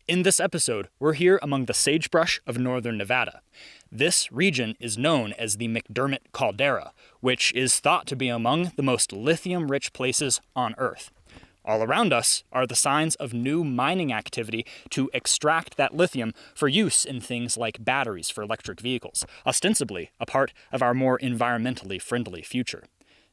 In this episode, we're here among the sagebrush of northern Nevada. This region is known as the McDermitt Caldera, which is thought to be among the most lithium-rich places on Earth. All around us are the signs of new mining activity to extract that lithium for use in things like batteries for electric vehicles, ostensibly a part of our more environmentally friendly future.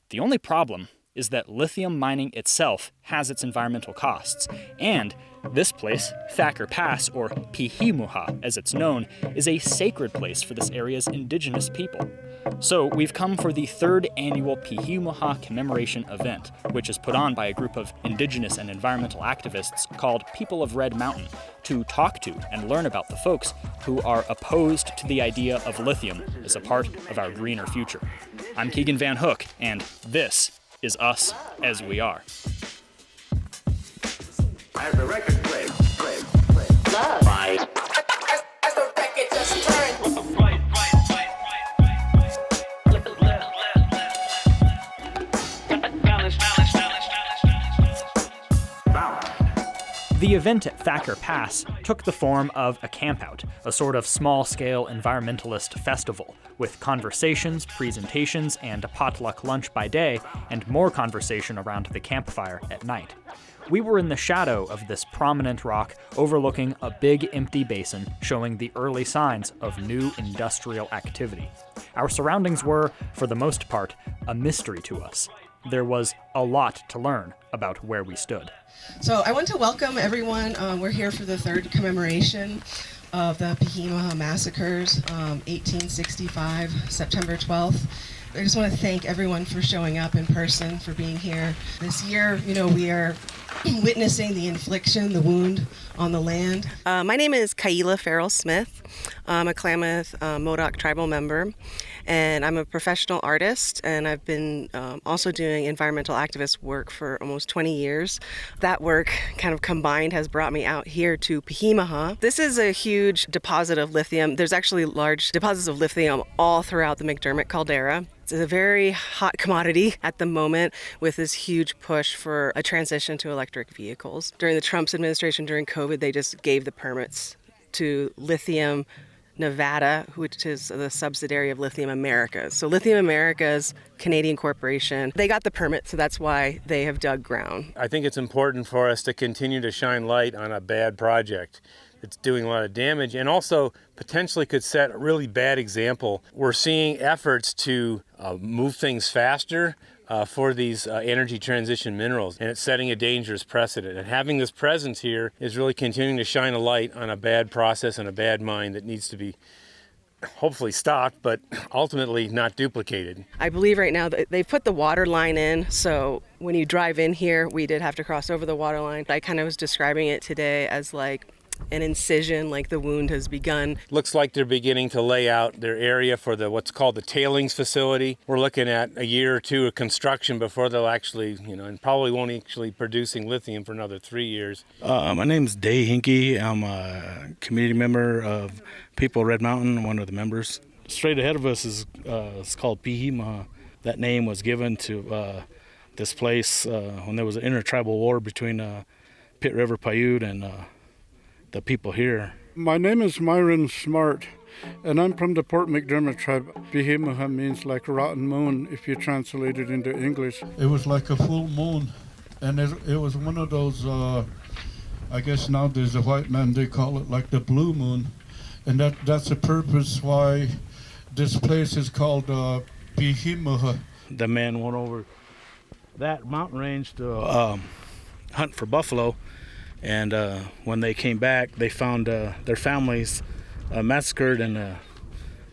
The only problem is that lithium mining itself has its environmental costs, and this place, Thacker Pass, or Peehee Mu'huh as it's known, is a sacred place for this area's indigenous people. So we've come for the third annual Peehee Mu'huh Commemoration event, which is put on by a group of indigenous and environmental activists called People of Red Mountain, to talk to and learn about the folks who are opposed to the idea of lithium as a part of our greener future. I'm Keegan Van Hook, and this is Us As We Are. As the record plays. Love. Bye. As the record just turned. The event at Thacker Pass took the form of a campout, a sort of small-scale environmentalist festival, with conversations, presentations, and a potluck lunch by day, and more conversation around the campfire at night. We were in the shadow of this prominent rock overlooking a big empty basin showing the early signs of new industrial activity. Our surroundings were, for the most part, a mystery to us. There was a lot to learn about where we stood. So I want to welcome everyone. We're here for the third commemoration of the Peehee Mu'huh massacres, 1865, September 12th. I just want to thank everyone for showing up in person, for being here. This year, we are witnessing the infliction, the wound on the land. My name is Kaila Farrell Smith. I'm a Klamath Modoc tribal member, and I'm a professional artist, and I've been also doing environmental activist work for almost 20 years. That work kind of combined has brought me out here to Peehee Mu'huh. This is a huge deposit of lithium. There's actually large deposits of lithium all throughout the McDermitt Caldera. It's a very hot commodity at the moment with this huge push for a transition to electric vehicles. During the Trump administration, during COVID, they just gave the permits to Lithium Nevada, which is the subsidiary of Lithium Americas. So Lithium Americas, Canadian corporation, they got the permit, so that's why they have dug ground. I think it's important for us to continue to shine light on a bad project that's doing a lot of damage and also potentially could set a really bad example. We're seeing efforts to move things faster for these energy transition minerals, and it's setting a dangerous precedent. And having this presence here is really continuing to shine a light on a bad process and a bad mine that needs to be hopefully stopped, but ultimately not duplicated. I believe right now that they've put the water line in, so when you drive in here, we did have to cross over the water line. I kind of was describing it today as like an incision, like the wound has begun. Looks like they're beginning to lay out their area for what's called the tailings facility. We're looking at a year or two of construction before they'll actually, and probably won't actually producing lithium for another 3 years. My name's Day Hinkey. I'm a community member of People of Red Mountain, one of the members. Straight ahead of us is it's called Peehee Mu'huh. That name was given to this place when there was an intertribal war between Pit River Paiute and the people here. My name is Myron Smart, and I'm from the Port McDermitt tribe. Peehee Mu'huh means like rotten moon if you translate it into English. It was like a full moon, and it was one of those, I guess nowadays the white man, they call it like the blue moon, and that's the purpose why this place is called Peehee Mu'huh. The men went over that mountain range to hunt for buffalo. And when they came back, they found their families massacred and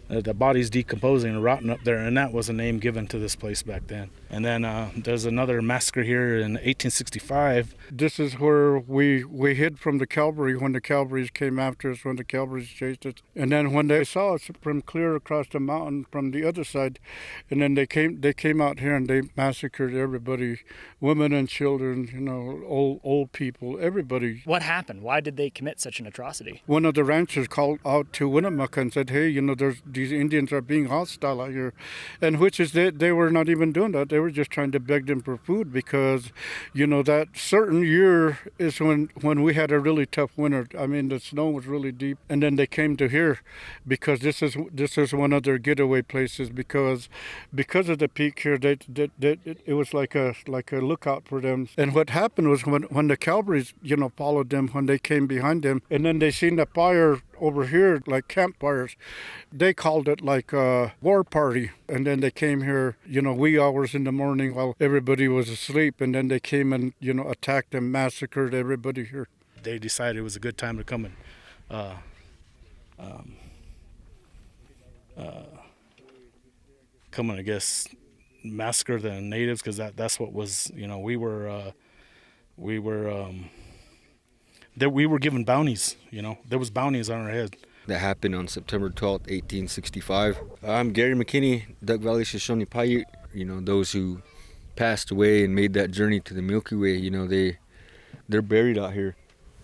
the bodies decomposing and rotting up there. And that was a name given to this place back then. And then there's another massacre here in 1865. This is where we hid from the cavalry when the cavalry came after us, when the cavalry chased us. And then when they saw us from clear across the mountain from the other side, and then they came out here and they massacred everybody, women and children, old people, everybody. What happened? Why did they commit such an atrocity? One of the ranchers called out to Winnemucca and said, hey, these Indians are being hostile out here. And which is they were not even doing that. They were just trying to beg them for food because, that certain year is when we had a really tough winter. I mean, the snow was really deep, and then they came to here because this is one of their getaway places because of the peak here. It was like a lookout for them. And what happened was when the cavalry, followed them, when they came behind them, and then they seen the fire over here, like campfires, they called it like a war party. And then they came here, wee hours in the morning while everybody was asleep. And then they came and, attacked and massacred everybody here. They decided it was a good time to come and I guess, massacre the natives, because that's what was, we were given bounties, there was bounties on our head. That happened on September 12th, 1865. I'm Gary McKinney, Duck Valley Shoshone Paiute. Those who passed away and made that journey to the Milky Way, they're buried out here.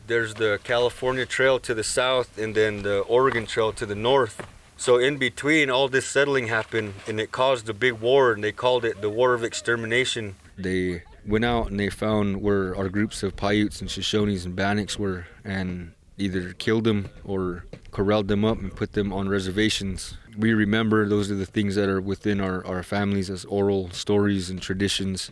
There's the California Trail to the south and then the Oregon Trail to the north. So in between, all this settling happened and it caused a big war, and they called it the War of Extermination. They went out and they found where our groups of Paiutes and Shoshones and Bannocks were and either killed them or corralled them up and put them on reservations. We remember those are the things that are within our families as oral stories and traditions,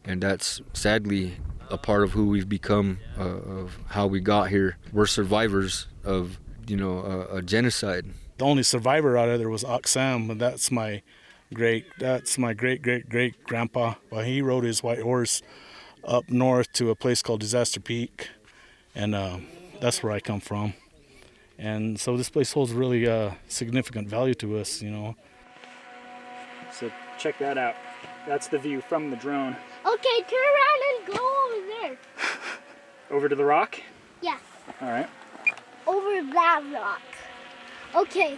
and that's sadly a part of who we've become, of how we got here. We're survivors of, a genocide. The only survivor out of there was Oksam, and that's my great grandpa. Well, he rode his white horse up north to a place called Disaster Peak, and that's where I come from. And so this place holds really significant value to us, So check that out. That's the view from the drone. Okay, turn around and go over there. Over to the rock? Yeah, All right. over that rock. Okay.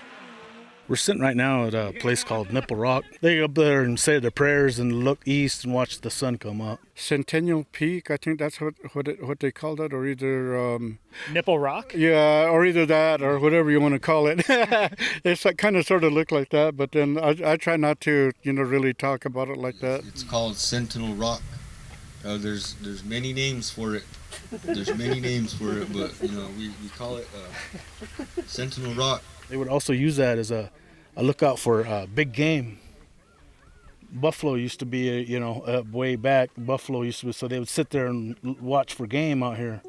We're sitting right now at a place called Nipple Rock. They go up there and say their prayers and look east and watch the sun come up. Centennial Peak, I think that's what they called it, or either Nipple Rock? yeah, or either that or whatever you want to call it. It's like, kind of sort of look like that, but then I try not to really talk about it like that. It's called Sentinel Rock. There's many names for it. There's many names for it, but we call it Sentinel Rock. They would also use that as a lookout for big game. Buffalo used to be, way back. Buffalo used to be, so they would sit there and watch for game out here.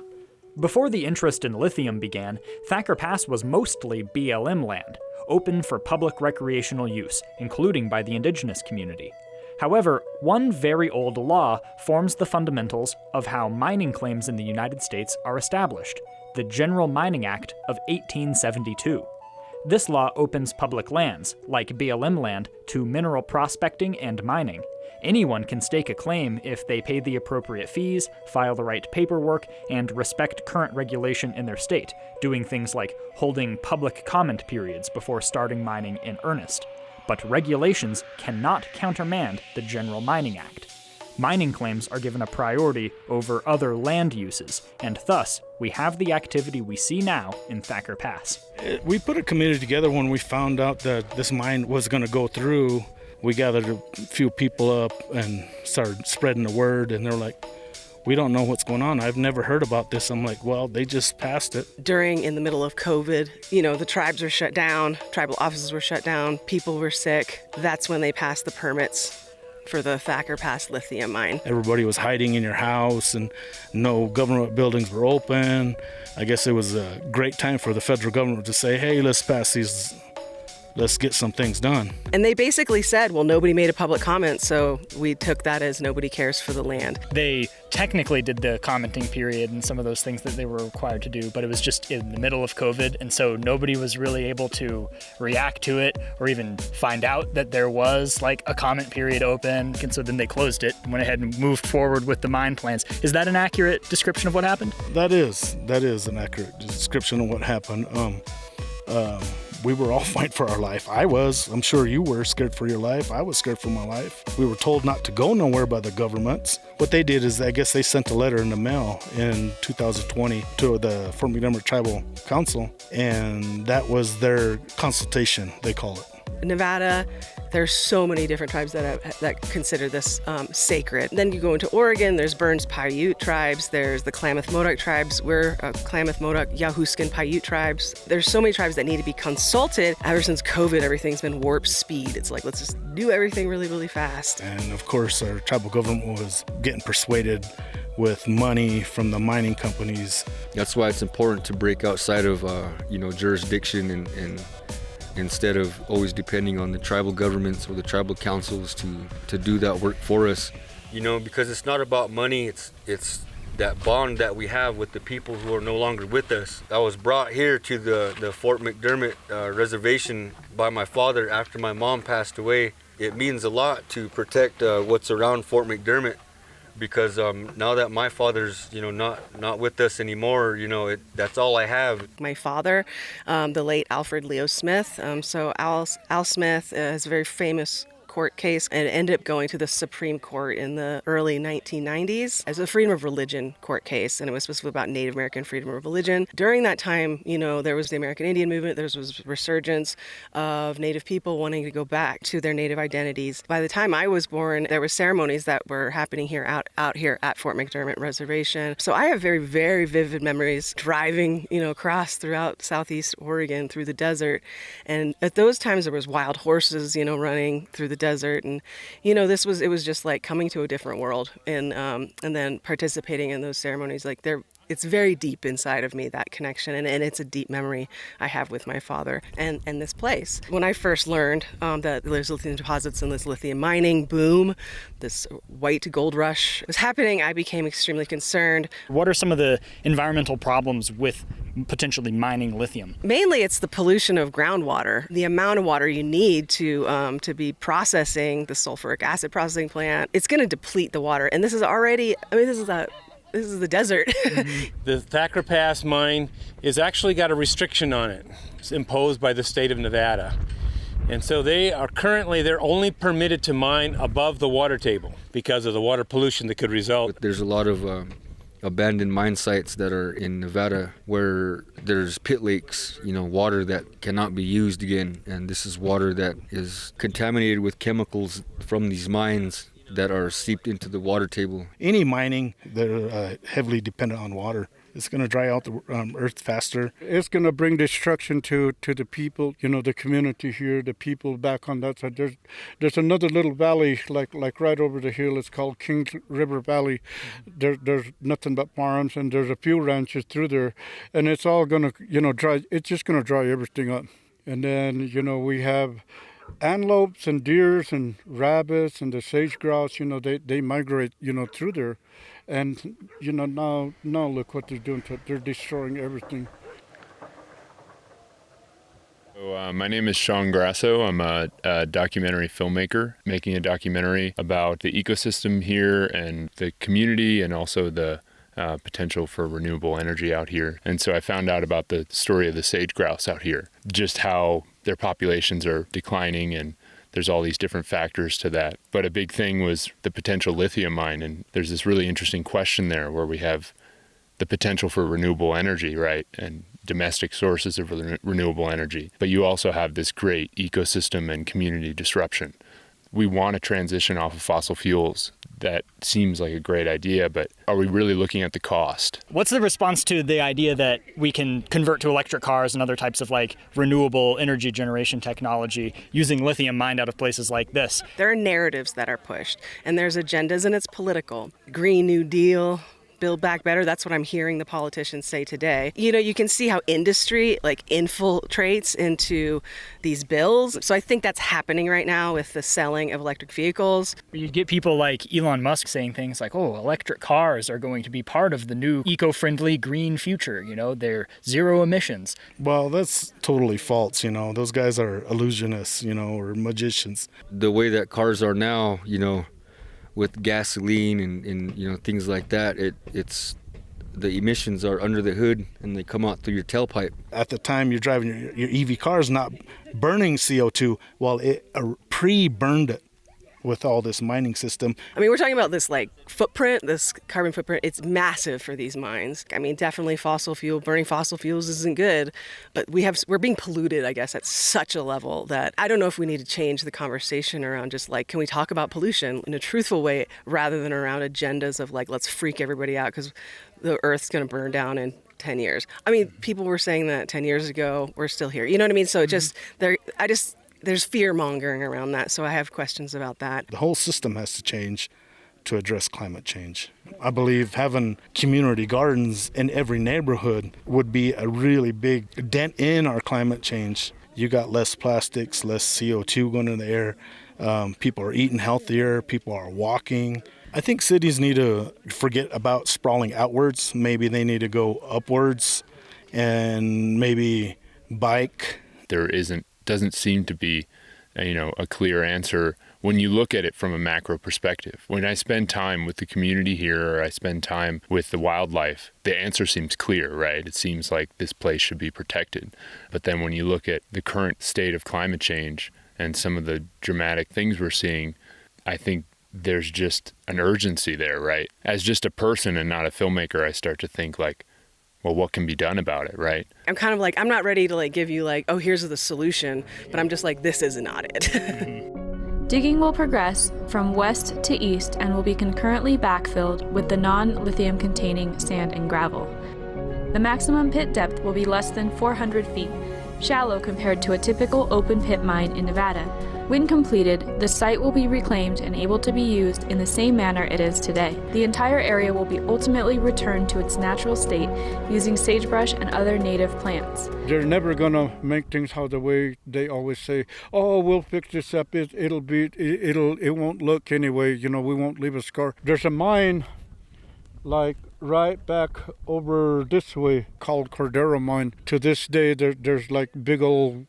Before the interest in lithium began, Thacker Pass was mostly BLM land, open for public recreational use, including by the indigenous community. However, one very old law forms the fundamentals of how mining claims in the United States are established, the General Mining Act of 1872. This law opens public lands, like BLM land, to mineral prospecting and mining. Anyone can stake a claim if they pay the appropriate fees, file the right paperwork, and respect current regulation in their state, doing things like holding public comment periods before starting mining in earnest. But regulations cannot countermand the General Mining Act. Mining claims are given a priority over other land uses, and thus, we have the activity we see now in Thacker Pass. We put a committee together when we found out that this mine was going to go through. We gathered a few people up and started spreading the word, and they're like, we don't know what's going on. I've never heard about this. I'm like, well, they just passed it. In the middle of COVID, the tribes were shut down, tribal offices were shut down, people were sick. That's when they passed the permits for the Thacker Pass lithium mine. Everybody was hiding in your house and no government buildings were open. I guess it was a great time for the federal government to say, hey, let's get some things done. And they basically said, well, nobody made a public comment, so we took that as nobody cares for the land. They technically did the commenting period and some of those things that they were required to do, but it was just in the middle of COVID, and so nobody was really able to react to it or even find out that there was like a comment period open, and so then they closed it and went ahead and moved forward with the mine plans. Is that an accurate description of what happened? That is an accurate description of what happened. We were all fighting for our life. I'm sure you were scared for your life. I was scared for my life. We were told not to go nowhere by the governments. What they did is, I guess they sent a letter in the mail in 2020 to the Fort McDermitt Tribal Council, and that was their consultation, they call it. Nevada There's so many different tribes that consider this sacred. Then you go into Oregon, there's Burns Paiute tribes, there's the Klamath Modoc tribes, we're Klamath Modoc Yahuskin Paiute tribes. There's so many tribes that need to be consulted. Ever since COVID, everything's been warp speed. It's like, let's just do everything really, really fast. And of course, our tribal government was getting persuaded with money from the mining companies. That's why it's important to break outside of jurisdiction and instead of always depending on the tribal governments or the tribal councils to do that work for us. Because it's not about money, it's that bond that we have with the people who are no longer with us. I was brought here to the Fort McDermitt reservation by my father after my mom passed away. It means a lot to protect what's around Fort McDermitt, because now that my father's not with us anymore, that's all I have. My father, the late Alfred Leo Smith, so Al Smith is a very famous court case and ended up going to the Supreme Court in the early 1990s as a freedom of religion court case, and it was specifically about Native American freedom of religion. During that time, there was the American Indian movement, there was resurgence of Native people wanting to go back to their Native identities. By the time I was born, there were ceremonies that were happening here out here at Fort McDermitt Reservation. So I have very, very vivid memories driving, across throughout southeast Oregon through the desert, and at those times there was wild horses, running through the desert, and it was just like coming to a different world, and then participating in those ceremonies. It's very deep inside of me, that connection, and it's a deep memory I have with my father and this place. When I first learned that there's lithium deposits and this lithium mining boom, this white gold rush was happening, I became extremely concerned. What are some of the environmental problems with potentially mining lithium? Mainly it's the pollution of groundwater, the amount of water you need to be processing the sulfuric acid processing plant. It's going to deplete the water, and this is the desert. The Thacker Pass mine has actually got a restriction on it. It's imposed by the state of Nevada. And so they're only permitted to mine above the water table because of the water pollution that could result. There's a lot of abandoned mine sites that are in Nevada where there's pit lakes, water that cannot be used again. And this is water that is contaminated with chemicals from these mines that are seeped into the water table. Any mining, they're heavily dependent on water. It's going to dry out the earth faster. It's going to bring destruction to the people, the community here, the people back on that side. There's another little valley, like right over the hill. It's called King River Valley. There's nothing but farms, and there's a few ranches through there, and it's all going to, dry. It's just going to dry everything up. And then, we have antelopes and deers and rabbits and the sage grouse, they migrate, through there. And, now look what they're doing. They're destroying everything. So, my name is Sean Grasso. I'm a documentary filmmaker making a documentary about the ecosystem here and the community, and also the potential for renewable energy out here. And so I found out about the story of the sage grouse out here, just how their populations are declining, and there's all these different factors to that. But a big thing was the potential lithium mine, and there's this really interesting question there where we have the potential for renewable energy, right, and domestic sources of renewable energy. But you also have this great ecosystem and community disruption. We want to transition off of fossil fuels. That seems like a great idea, but are we really looking at the cost? What's the response to the idea that we can convert to electric cars and other types of renewable energy generation technology using lithium mined out of places like this? There are narratives that are pushed, and there's agendas, and it's political. Green New Deal, Build Back Better, that's what I'm hearing the politicians say today. You can see how industry infiltrates into these bills. So I think that's happening right now with the selling of electric vehicles. You get people like Elon Musk saying things like, electric cars are going to be part of the new eco-friendly green future. They're zero emissions. Well, that's totally false. Those guys are illusionists, or magicians. The way that cars are now, with gasoline and things like that, it's the emissions are under the hood and they come out through your tailpipe. At the time you're driving your EV car is not burning CO2, well, it pre-burned it. with all this mining system. I mean, we're talking about this like footprint, this carbon footprint. It's massive for these mines. I mean, definitely burning fossil fuels isn't good, but we're being polluted, I guess, at such a level that I don't know if we need to change the conversation around just like, can we talk about pollution in a truthful way rather than around agendas of like, let's freak everybody out because the Earth's going to burn down in 10 years. I mean, people were saying that 10 years ago. We're still here. You know what I mean? So it just, there's fear-mongering around that, so I have questions about that. The whole system has to change to address climate change. I believe having community gardens in every neighborhood would be a really big dent in our climate change. You got less plastics, less CO2 going in the air. People are eating healthier. People are walking. I think cities need to forget about sprawling outwards. Maybe they need to go upwards and maybe bike. There doesn't seem to be, a clear answer when you look at it from a macro perspective. When I spend time with the community here, or I spend time with the wildlife, the answer seems clear, right? It seems like this place should be protected. But then when you look at the current state of climate change and some of the dramatic things we're seeing, I think there's just an urgency there, right? As just a person and not a filmmaker, I start to think like, well, what can be done about it, right? I'm kind of like, I'm not ready to like give you like, oh, here's the solution, but I'm just like, this is not it. Digging will progress from west to east and will be concurrently backfilled with the non-lithium containing sand and gravel. The maximum pit depth will be less than 400 feet, shallow compared to a typical open pit mine in Nevada. When completed, the site will be reclaimed and able to be used in the same manner it is today. The entire area will be ultimately returned to its natural state using sagebrush and other native plants. They're never gonna make things how the way they always say, oh, we'll fix this up, it won't look anyway, we won't leave a scar. There's a mine like right back over this way called Caldera mine. To this day there's like big old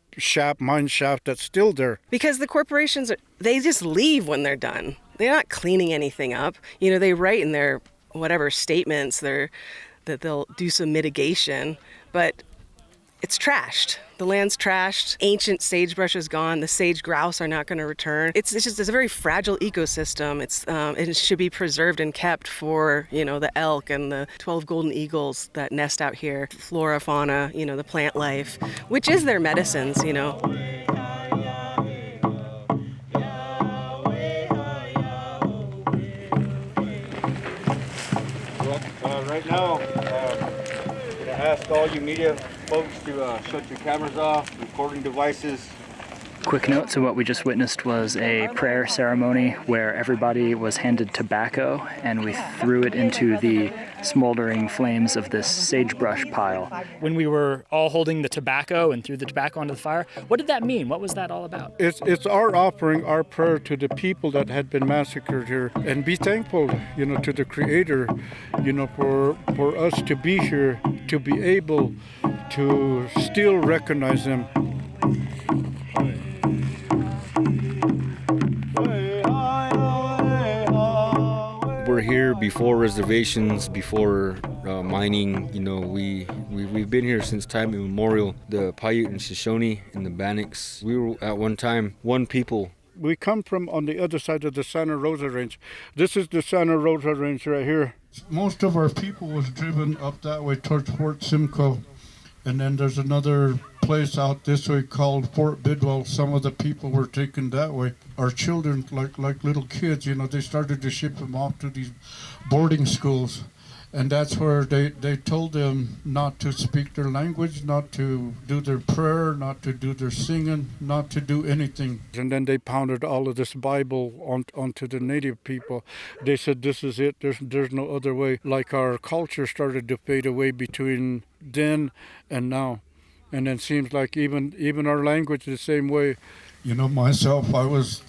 mine shaft that's still there. Because the corporations, they just leave when they're done. They're not cleaning anything up. They write in their whatever statements that they'll do some mitigation, but it's trashed. The land's trashed. Ancient sagebrush is gone. The sage grouse are not going to return. It's a very fragile ecosystem. It should be preserved and kept for, the elk and the 12 golden eagles that nest out here, flora, fauna, the plant life, which is their medicines, Right now, I'm going to ask all you media folks to shut your cameras off, recording devices. Quick note, so what we just witnessed was a prayer ceremony where everybody was handed tobacco and we threw it into the smoldering flames of this sagebrush pile. When we were all holding the tobacco and threw the tobacco onto the fire, what did that mean? What was that all about? It's our offering, our prayer to the people that had been massacred here, and be thankful, to the Creator, for us to be here, to be able to still recognize them. We're here before reservations, before mining. We've been here since time immemorial. The Paiute and Shoshone and the Bannocks. We were at one time one people. We come from on the other side of the Santa Rosa Range. This is the Santa Rosa Range right here. Most of our people was driven up that way towards Fort Simcoe, and then there's another place out this way called Fort Bidwell. Some of the people were taken that way. Our children, like little kids, they started to ship them off to these boarding schools. And that's where they told them not to speak their language, not to do their prayer, not to do their singing, not to do anything. And then they pounded all of this Bible onto the native people. They said, this is it, there's no other way. Like our culture started to fade away between then and now. And then seems like even our language the same way. Myself, I was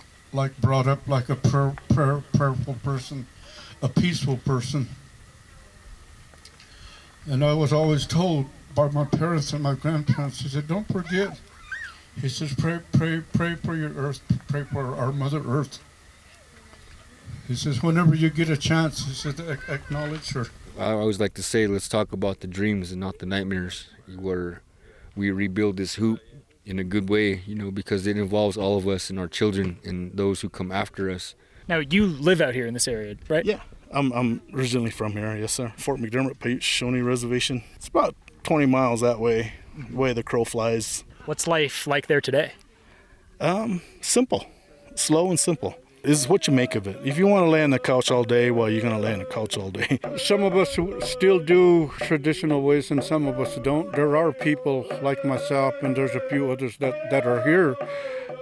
brought up like a prayerful person, a peaceful person. And I was always told by my parents and my grandparents, he said, don't forget. He says, pray for your earth, pray for our Mother Earth. He says, whenever you get a chance, he said, acknowledge her. I always like to say, let's talk about the dreams and not the nightmares, where we rebuild this hoop, in a good way, you know, because it involves all of us and our children and those who come after us. Now, you live out here in this area, right? Yeah, I'm originally from here, yes sir. Fort McDermitt, Paiute Shoshone Reservation. It's about 20 miles that way, way the crow flies. What's life like there today? Simple, slow and simple. This is what you make of it. If you want to lay on the couch all day, well, you're going to lay on the couch all day. Some of us still do traditional ways and some of us don't. There are people like myself and there's a few others that are here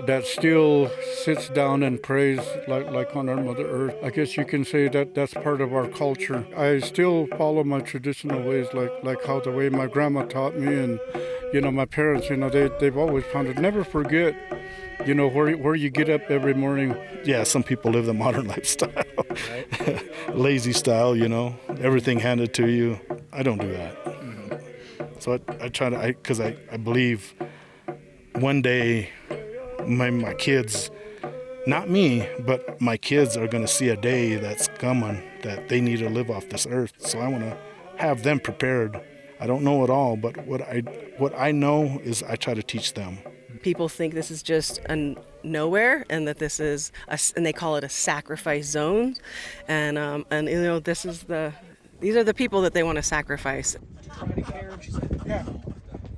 that still sits down and prays like on our Mother Earth. I guess you can say that that's part of our culture. I still follow my traditional ways like how the way my grandma taught me and, you know, my parents, you know, they've always found it. Never forget, you know, where you get up every morning. Yeah, some people live the modern lifestyle. Right. Lazy style, you know, everything handed to you. I don't do that. Mm-hmm. So I try to, because I believe one day my kids, not me, but my kids are going to see a day that's coming that they need to live off this earth. So I want to have them prepared. I don't know it all, but what I know is I try to teach them. People think this is just a nowhere, and that this is and they call it a sacrifice zone, and you know, these are the people that they want to sacrifice.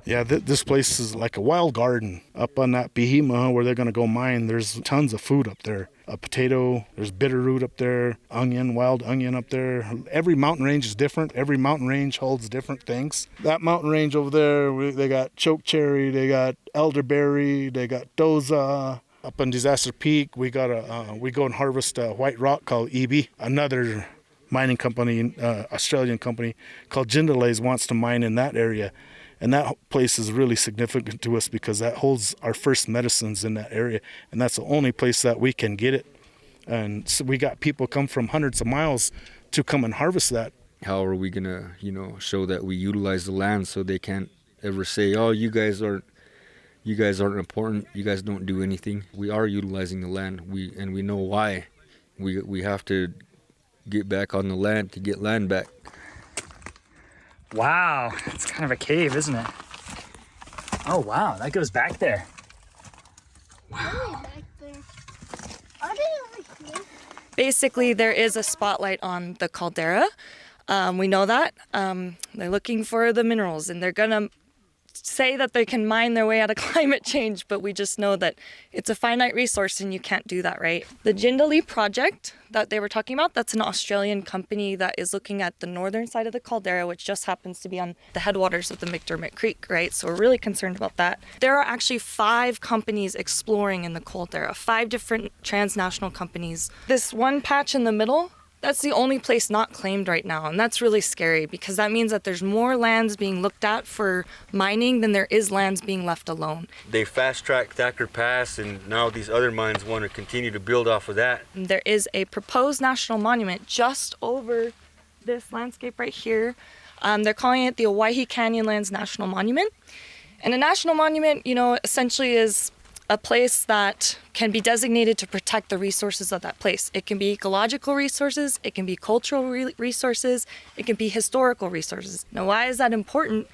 Yeah, this place is like a wild garden up on that Peehee Mu'huh where they're going to go mine. There's tons of food up there. A potato, there's bitter root up there, onion, wild onion up there. Every mountain range is different. Every mountain range holds different things. That mountain range over there, they got chokecherry, they got elderberry, they got doza. Up on Disaster Peak, we go and harvest white rock called EB. Another mining company, Australian company called Jindalays wants to mine in that area. And that place is really significant to us because that holds our first medicines in that area. And that's the only place that we can get it. And so we got people come from hundreds of miles to come and harvest that. How are we going to, you know, show that we utilize the land so they can't ever say, oh, you guys aren't important. You guys don't do anything. We are utilizing the land. We know why. We have to get back on the land to get land back. Wow, it's kind of a cave, isn't it? Oh wow, that goes back there. Wow. Are they over here? Basically, there is a spotlight on the caldera. We know that. They're looking for the minerals, and they're gonna say that they can mine their way out of climate change, but we just know that it's a finite resource and you can't do that, right? The Jindalee project that they were talking about, that's an Australian company that is looking at the northern side of the caldera, which just happens to be on the headwaters of the McDermitt Creek, right? So we're really concerned about that. There are actually 5 companies exploring in the caldera, 5 different transnational companies. This one patch in the middle, that's the only place not claimed right now, and that's really scary because that means that there's more lands being looked at for mining than there is lands being left alone. They fast-tracked Thacker Pass, and now these other mines want to continue to build off of that. There is a proposed national monument just over this landscape right here. They're calling it the Owyhee Canyonlands National Monument. And a national monument, you know, essentially is a place that can be designated to protect the resources of that place. It can be ecological resources, it can be cultural resources, it can be historical resources. Now, why is that important?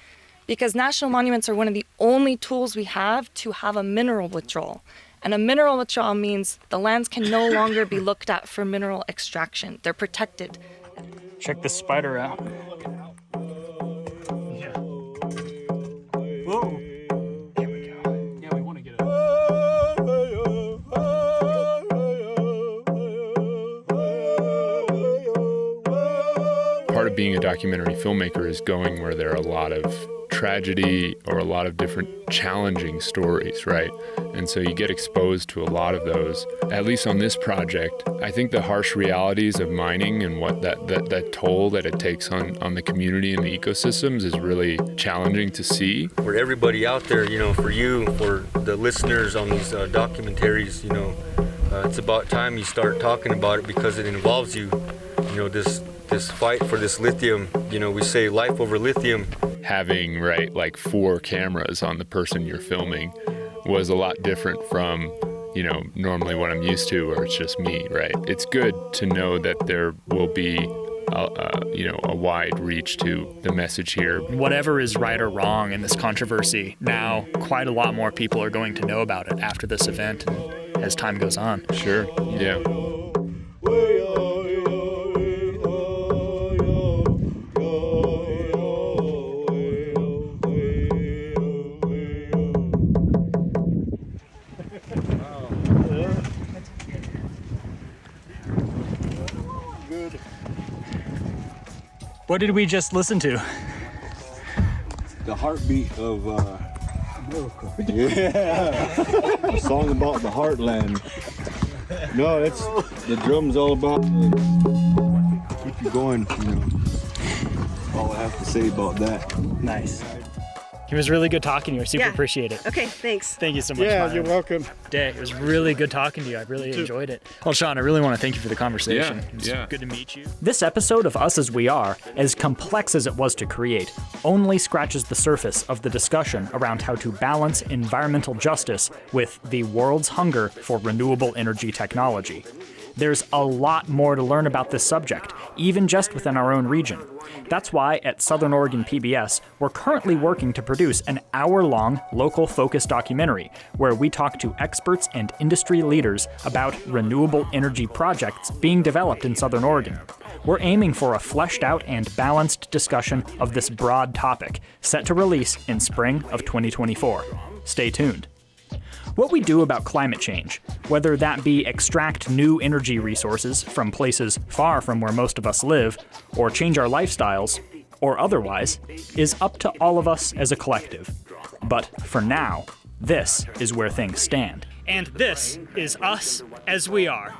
Because national monuments are one of the only tools we have to have a mineral withdrawal. And a mineral withdrawal means the lands can no longer be looked at for mineral extraction. They're protected. Check this spider out. Yeah. Whoa. Part of being a documentary filmmaker is going where there are a lot of tragedy or a lot of different challenging stories, right? And so you get exposed to a lot of those. At least on this project, I think the harsh realities of mining and what that toll that it takes on the community and the ecosystems is really challenging to see. For everybody out there, you know, for you, for the listeners on these documentaries, you know, it's about time you start talking about it because it involves you. You know, this fight for this lithium, you know, we say life over lithium. Having, right, like 4 cameras on the person you're filming was a lot different from, you know, normally what I'm used to, where it's just me, right? It's good to know that there will be a wide reach to the message here. Whatever is right or wrong in this controversy, now quite a lot more people are going to know about it after this event and as time goes on. Sure, yeah. What did we just listen to? The heartbeat of America. Yeah, a song about the heartland. No, it's the drum's all about keep you going. All I have to say about that. Nice. It was really good talking to you. I super appreciate it. Okay, thanks. Thank you so much. Yeah, Myron. you're welcome. It was really good talking to you. I really enjoyed it. Well, Sean, I really want to thank you for the conversation. It's good to meet you. This episode of Us As We Are, as complex as it was to create, only scratches the surface of the discussion around how to balance environmental justice with the world's hunger for renewable energy technology. There's a lot more to learn about this subject, even just within our own region. That's why at Southern Oregon PBS, we're currently working to produce an hour-long local-focused documentary where we talk to experts and industry leaders about renewable energy projects being developed in Southern Oregon. We're aiming for a fleshed-out and balanced discussion of this broad topic, set to release in spring of 2024. Stay tuned. What we do about climate change, whether that be extract new energy resources from places far from where most of us live, or change our lifestyles, or otherwise, is up to all of us as a collective. But for now, this is where things stand. And this is Us As We Are.